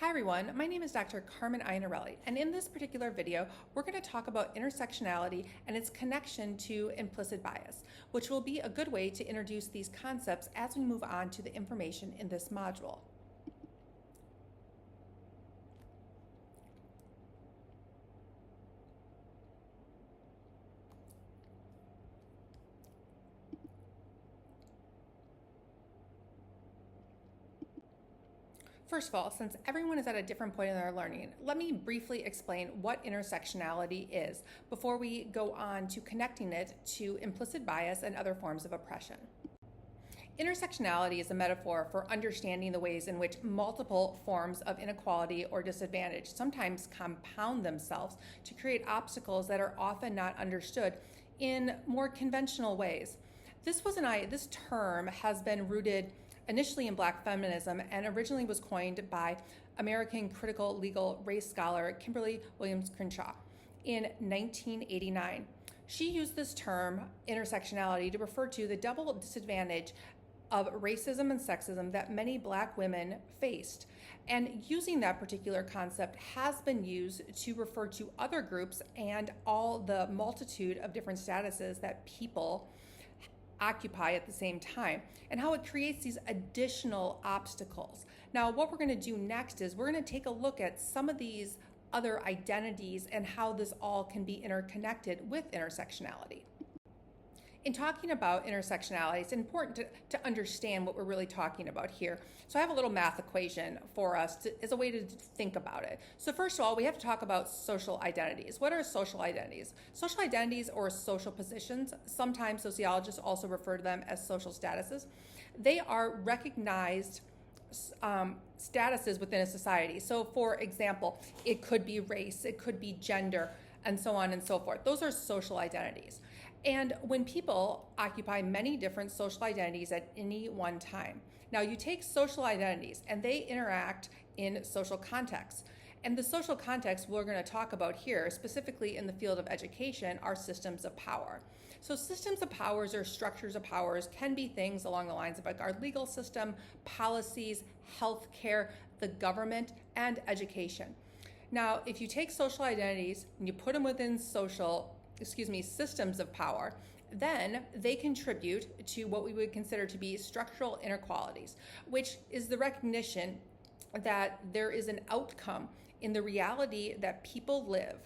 Hi everyone, my name is Dr. Carmen Iannarelli, and in this particular video, we're going to talk about intersectionality and its connection to implicit bias, which will be a good way to introduce these concepts as we move on to the information in this module. First of all, since everyone is at a different point in their learning, let me briefly explain what intersectionality is before we go on to connecting it to implicit bias and other forms of oppression. Intersectionality is a metaphor for understanding the ways in which multiple forms of inequality or disadvantage sometimes compound themselves to create obstacles that are often not understood in more conventional ways. This term has been rooted initially in Black feminism and originally was coined by American critical legal race scholar Kimberly Williams Crenshaw in 1989. She used this term, intersectionality, to refer to the double disadvantage of racism and sexism that many Black women faced. And using that particular concept has been used to refer to other groups and all the multitude of different statuses that people occupy at the same time, and how it creates these additional obstacles. Now, what we're going to do next is we're going to take a look at some of these other identities and how this all can be interconnected with intersectionality. In talking about intersectionality, it's important to understand what we're really talking about here. So I have a little math equation for us as a way to think about it. So first of all, we have to talk about social identities. What are social identities? Social identities, or social positions, sometimes sociologists also refer to them as social statuses. They are recognized statuses within a society. So for example, it could be race, it could be gender, and so on and so forth. Those are social identities. And when people occupy many different social identities at any one time, now you take social identities and they interact in social contexts. And the social contexts we're going to talk about here, specifically in the field of education, are systems of power. So systems of powers or structures of powers can be things along the lines of like our legal system, policies, healthcare, the government, and education. Now, if you take social identities and you put them within systems of power, then they contribute to what we would consider to be structural inequalities, which is the recognition that there is an outcome in the reality that people live,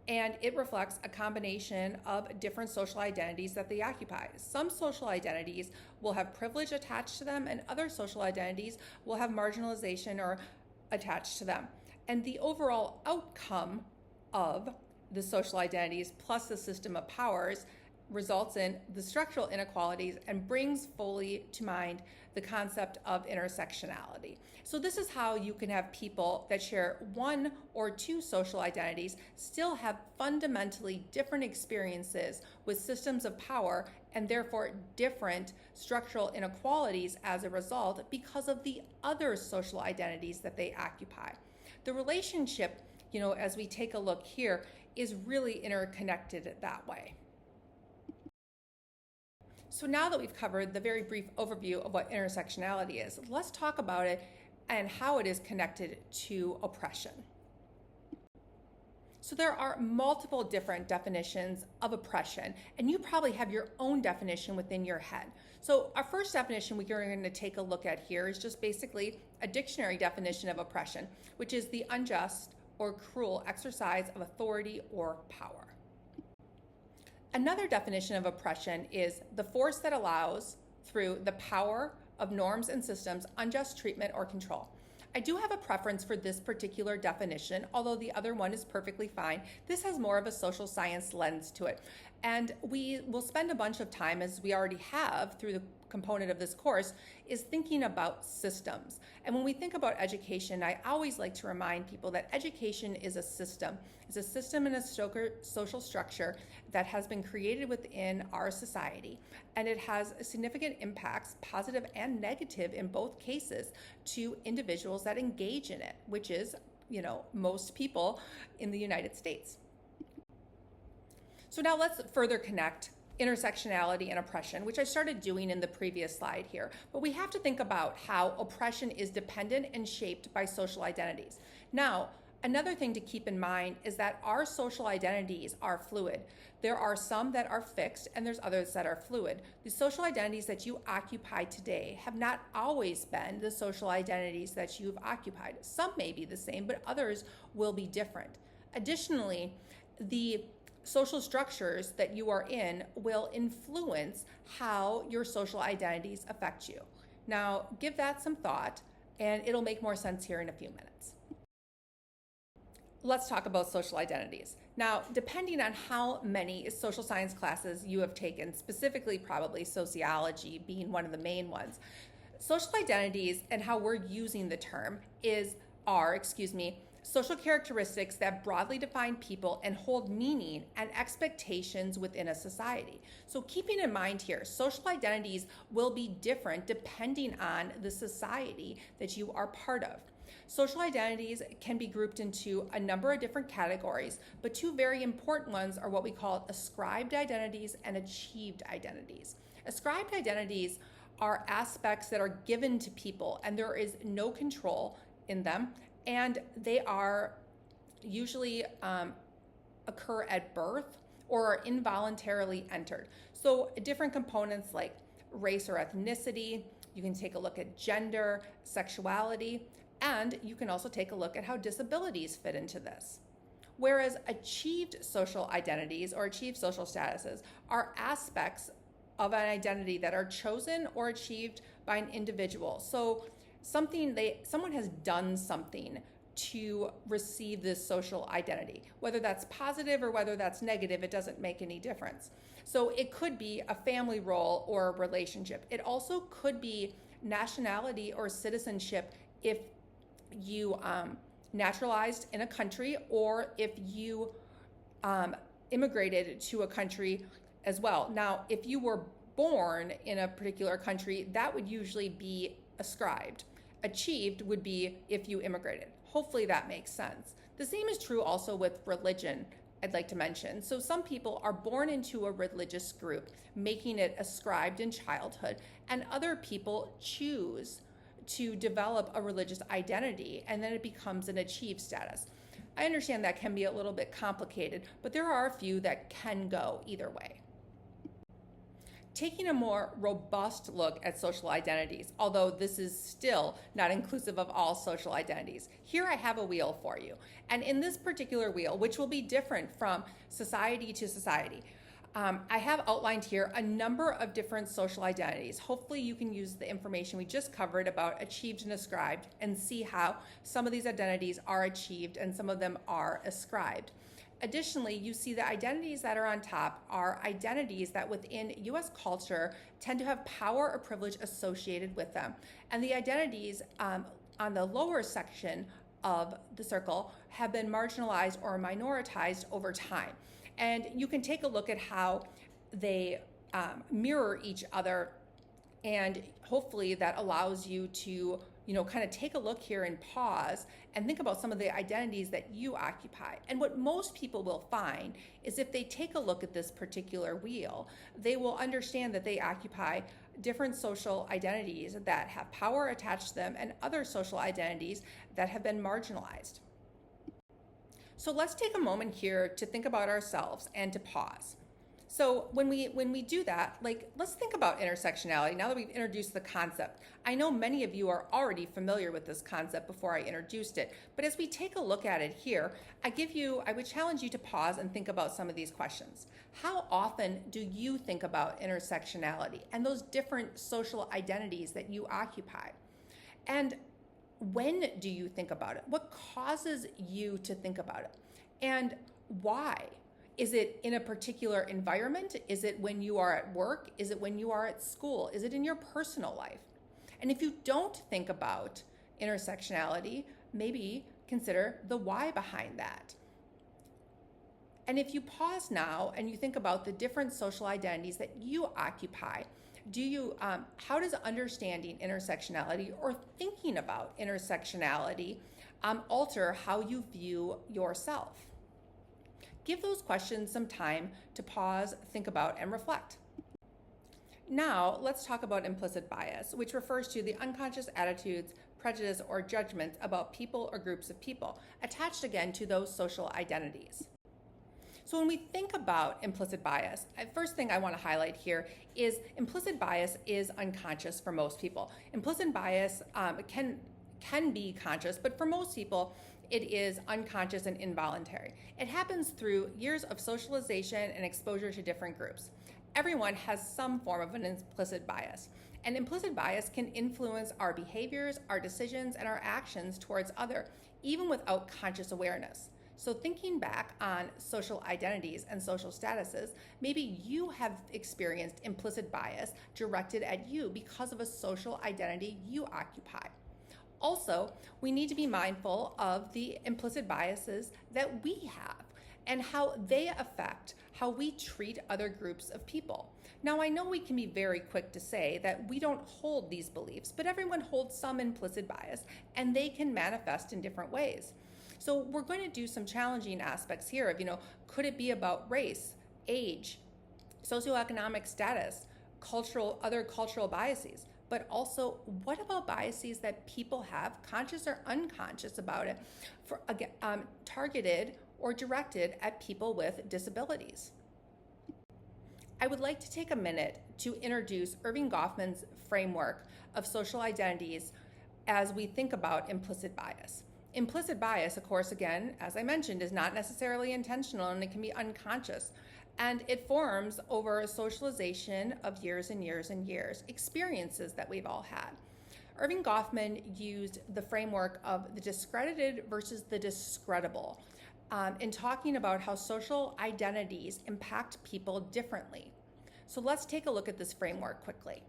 and it reflects a combination of different social identities that they occupy. Some social identities will have privilege attached to them, and other social identities will have marginalization or attached to them. And the overall outcome of the social identities plus the system of powers results in the structural inequalities and brings fully to mind the concept of intersectionality. So this is how you can have people that share one or two social identities still have fundamentally different experiences with systems of power and therefore different structural inequalities as a result because of the other social identities that they occupy. The relationship, as we take a look here, is really interconnected that way. So now that we've covered the very brief overview of what intersectionality is, let's talk about it and how it is connected to oppression. So there are multiple different definitions of oppression, and you probably have your own definition within your head. So our first definition we are going to take a look at here is just basically a dictionary definition of oppression, which is the unjust or cruel exercise of authority or power. Another definition of oppression is the force that allows, through the power of norms and systems, unjust treatment or control. I do have a preference for this particular definition, although the other one is perfectly fine. This has more of a social science lens to it. And we will spend a bunch of time, as we already have through the component of this course, is thinking about systems. And when we think about education, I always like to remind people that education is a system. It's a system and a social structure that has been created within our society. And it has significant impacts, positive and negative in both cases, to individuals that engage in it, which is, most people in the United States. So now let's further connect intersectionality and oppression, which I started doing in the previous slide here. But we have to think about how oppression is dependent and shaped by social identities. Now, another thing to keep in mind is that our social identities are fluid. There are some that are fixed and there's others that are fluid. The social identities that you occupy today have not always been the social identities that you've occupied. Some may be the same, but others will be different. Additionally, the social structures that you are in will influence how your social identities affect you. Now, give that some thought, and it'll make more sense here in a few minutes. Let's talk about social identities. Now, depending on how many social science classes you have taken, specifically probably sociology being one of the main ones, social identities and how we're using the term are social characteristics that broadly define people and hold meaning and expectations within a society. So keeping in mind here, social identities will be different depending on the society that you are part of. Social identities can be grouped into a number of different categories, but two very important ones are what we call ascribed identities and achieved identities. Ascribed identities are aspects that are given to people and there is no control in them, and they are usually occur at birth or are involuntarily entered. So different components like race or ethnicity, you can take a look at gender, sexuality, and you can also take a look at how disabilities fit into this. Whereas achieved social identities or achieved social statuses are aspects of an identity that are chosen or achieved by an individual. So someone has done something to receive this social identity. Whether that's positive or whether that's negative, it doesn't make any difference. So it could be a family role or a relationship. It also could be nationality or citizenship if you naturalized in a country or if you immigrated to a country as well. Now, if you were born in a particular country, that would usually be ascribed. Achieved would be if you immigrated. Hopefully that makes sense. The same is true also with religion, I'd like to mention. So some people are born into a religious group, making it ascribed in childhood, and other people choose to develop a religious identity, and then it becomes an achieved status. I understand that can be a little bit complicated, but there are a few that can go either way. Taking a more robust look at social identities, although this is still not inclusive of all social identities, here I have a wheel for you. And in this particular wheel, which will be different from society to society, I have outlined here a number of different social identities. Hopefully you can use the information we just covered about achieved and ascribed and see how some of these identities are achieved and some of them are ascribed. Additionally, you see the identities that are on top are identities that within U.S. culture tend to have power or privilege associated with them. And the identities on the lower section of the circle have been marginalized or minoritized over time. And you can take a look at how they mirror each other, and hopefully that allows you to kind of take a look here and pause and think about some of the identities that you occupy. And what most people will find is if they take a look at this particular wheel, they will understand that they occupy different social identities that have power attached to them and other social identities that have been marginalized. So let's take a moment here to think about ourselves and to pause. So when we do that, let's think about intersectionality now that we've introduced the concept. I know many of you are already familiar with this concept before I introduced it, but as we take a look at it here, I would challenge you to pause and think about some of these questions. How often do you think about intersectionality and those different social identities that you occupy? And when do you think about it? What causes you to think about it? And why? Is it in a particular environment? Is it when you are at work? Is it when you are at school? Is it in your personal life? And if you don't think about intersectionality, maybe consider the why behind that. And if you pause now and you think about the different social identities that you occupy, how does understanding intersectionality or thinking about intersectionality alter how you view yourself? Give those questions some time to pause, think about, and reflect. Now, let's talk about implicit bias, which refers to the unconscious attitudes, prejudice, or judgments about people or groups of people, attached again to those social identities. So when we think about implicit bias, the first thing I want to highlight here is implicit bias is unconscious for most people. Implicit bias can be conscious, but for most people, it is unconscious and involuntary. It happens through years of socialization and exposure to different groups. Everyone has some form of an implicit bias, and implicit bias can influence our behaviors, our decisions, and our actions towards others, even without conscious awareness. So thinking back on social identities and social statuses, maybe you have experienced implicit bias directed at you because of a social identity you occupy. Also, we need to be mindful of the implicit biases that we have and how they affect how we treat other groups of people. Now, I know we can be very quick to say that we don't hold these beliefs, but everyone holds some implicit bias, and they can manifest in different ways. So we're going to do some challenging aspects here of, could it be about race, age, socioeconomic status, other cultural biases? But also, what about biases that people have, conscious or unconscious about it, targeted or directed at people with disabilities? I would like to take a minute to introduce Erving Goffman's framework of social identities as we think about implicit bias. Implicit bias, of course, again, as I mentioned, is not necessarily intentional, and it can be unconscious. And it forms over socialization of years and years and years, experiences that we've all had. Erving Goffman used the framework of the discredited versus the discreditable in talking about how social identities impact people differently. So let's take a look at this framework quickly.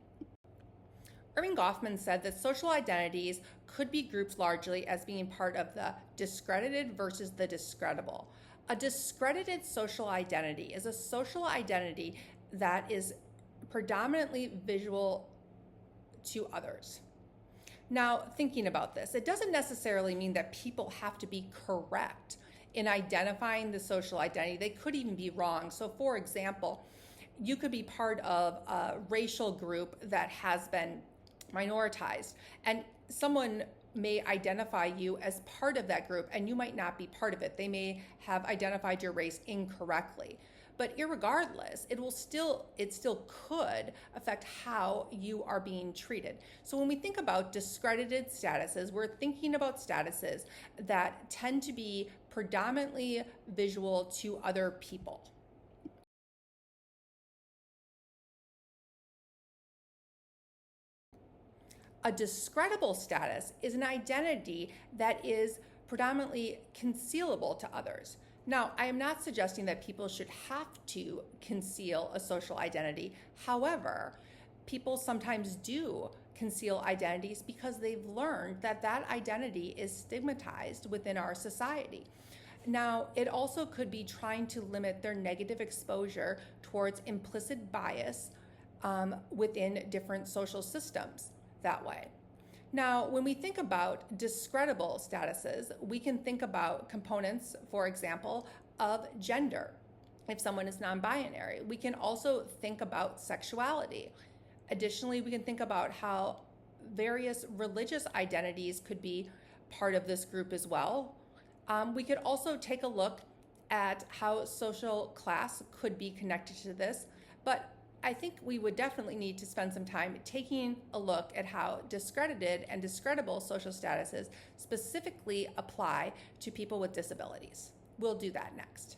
Erving Goffman said that social identities could be grouped largely as being part of the discredited versus the discreditable. A discredited social identity is a social identity that is predominantly visual to others. Now, thinking about this, it doesn't necessarily mean that people have to be correct in identifying the social identity. They could even be wrong. So, for example, you could be part of a racial group that has been minoritized, and someone may identify you as part of that group, and you might not be part of it. They may have identified your race incorrectly. But irregardless, it still could affect how you are being treated. So when we think about discredited statuses, we're thinking about statuses that tend to be predominantly visual to other people. A discreditable status is an identity that is predominantly concealable to others. Now, I am not suggesting that people should have to conceal a social identity. However, people sometimes do conceal identities because they've learned that that identity is stigmatized within our society. Now, it also could be trying to limit their negative exposure towards implicit bias within different social systems that way. Now, when we think about discreditable statuses, we can think about components, for example, of gender. If someone is non-binary, we can also think about sexuality. Additionally, we can think about how various religious identities could be part of this group as well. We could also take a look at how social class could be connected to this, but I think we would definitely need to spend some time taking a look at how discredited and discreditable social statuses specifically apply to people with disabilities. We'll do that next.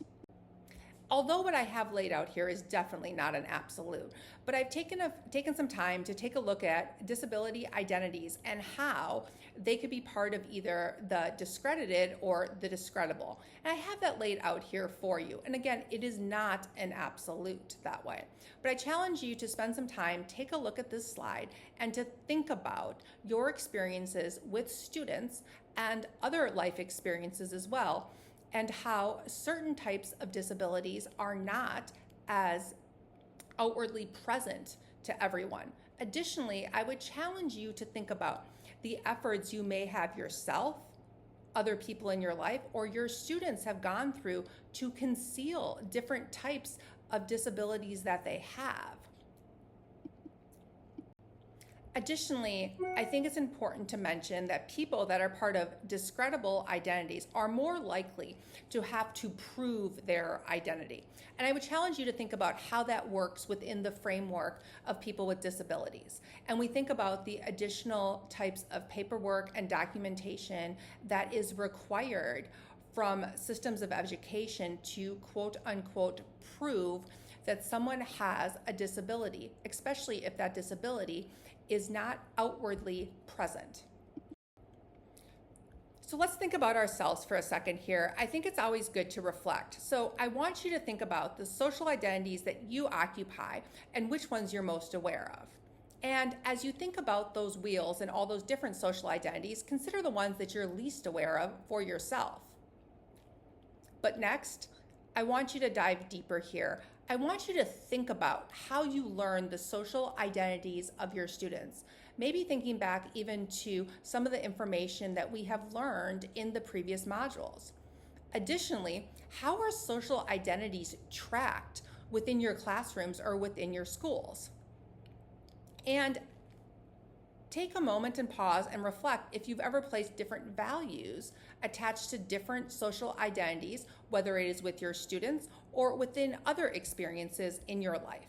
Although what I have laid out here is definitely not an absolute, but I've taken some time to take a look at disability identities and how they could be part of either the discredited or the discreditable. And I have that laid out here for you. And again, it is not an absolute that way. But I challenge you to spend some time, take a look at this slide, and to think about your experiences with students and other life experiences as well, and how certain types of disabilities are not as outwardly present to everyone. Additionally, I would challenge you to think about the efforts you may have yourself other people in your life or your students have gone through to conceal different types of disabilities that they have. Additionally, I think it's important to mention that people that are part of discreditable identities are more likely to have to prove their identity. And I would challenge you to think about how that works within the framework of people with disabilities. And we think about the additional types of paperwork and documentation that is required from systems of education to quote unquote prove that someone has a disability, especially if that disability is not outwardly present. So let's think about ourselves for a second here. I think it's always good to reflect. So I want you to think about the social identities that you occupy and which ones you're most aware of. And as you think about those wheels and all those different social identities, consider the ones that you're least aware of for yourself. But next, I want you to dive deeper here. I want you to think about how you learn the social identities of your students. Maybe thinking back even to some of the information that we have learned in the previous modules. Additionally, how are social identities tracked within your classrooms or within your schools? And take a moment and pause and reflect if you've ever placed different values attached to different social identities, whether it is with your students or within other experiences in your life.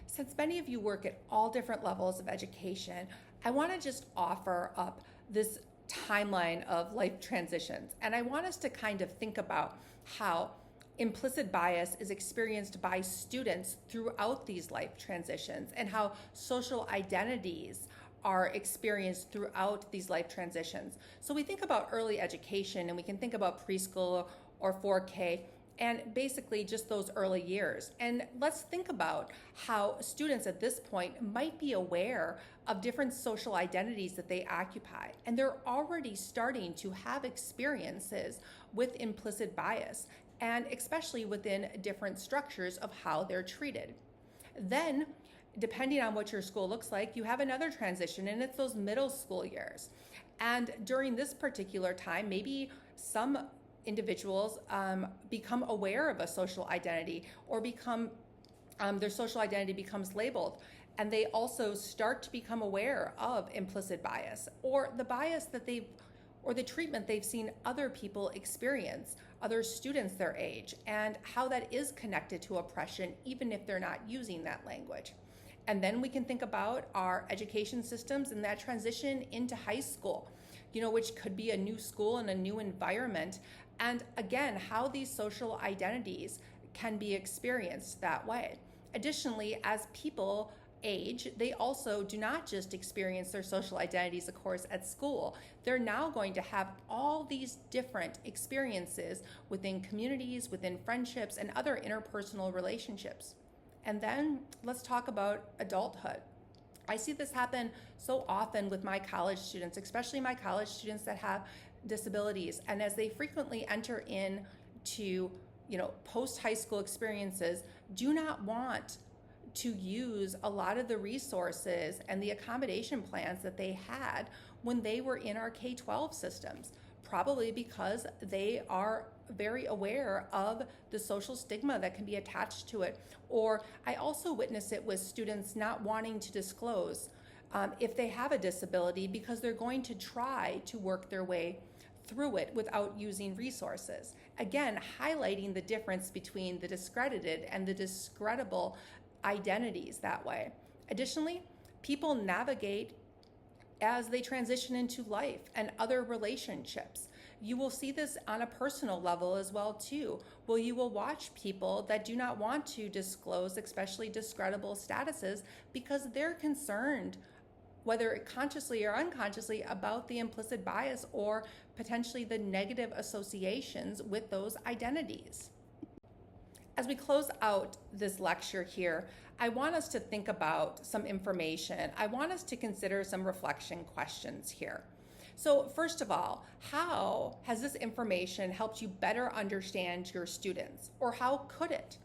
Since many of you work at all different levels of education, I want to just offer up this timeline of life transitions. And I want us to kind of think about how implicit bias is experienced by students throughout these life transitions and how social identities are experienced throughout these life transitions. So we think about early education and we can think about preschool or 4K and basically just those early years. And let's think about how students at this point might be aware of different social identities that they occupy. And they're already starting to have experiences with implicit bias, and especially within different structures of how they're treated. Then, depending on what your school looks like, you have another transition, and it's those middle school years. And during this particular time, maybe some individuals become aware of a social identity or their social identity becomes labeled, and they also start to become aware of implicit bias or the bias that or the treatment they've seen other people experience, other students their age, and how that is connected to oppression, even if they're not using that language. And then we can think about our education systems and that transition into high school, which could be a new school and a new environment. And again, how these social identities can be experienced that way. Additionally, as people age, they also do not just experience their social identities, of course, at school. They're now going to have all these different experiences within communities, within friendships, and other interpersonal relationships. And then let's talk about adulthood. I see this happen so often with my college students, especially my college students that have disabilities. And as they frequently enter into, post-high school experiences, do not want to use a lot of the resources and the accommodation plans that they had when they were in our K-12 systems, probably because they are very aware of the social stigma that can be attached to it. Or I also witness it with students not wanting to disclose if they have a disability because they're going to try to work their way through it without using resources. Again, highlighting the difference between the discredited and the discreditable identities that way. Additionally, people navigate as they transition into life and other relationships. You will see this on a personal level as well too, where you will watch people that do not want to disclose, especially discreditable statuses, because they're concerned, whether consciously or unconsciously, about the implicit bias or potentially the negative associations with those identities. As we close out this lecture here, I want us to think about some information. I want us to consider some reflection questions here. So first of all, how has this information helped you better understand your students, or how could it?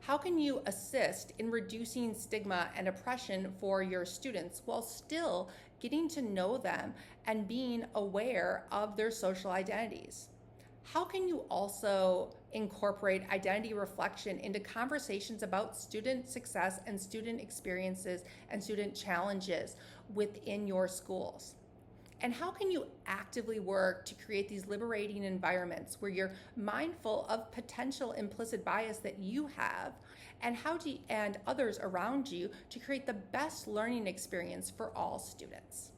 How can you assist in reducing stigma and oppression for your students while still getting to know them, and being aware of their social identities? How can you also incorporate identity reflection into conversations about student success and student experiences and student challenges within your schools? And how can you actively work to create these liberating environments where you're mindful of potential implicit bias that you have, and and others around you, to create the best learning experience for all students?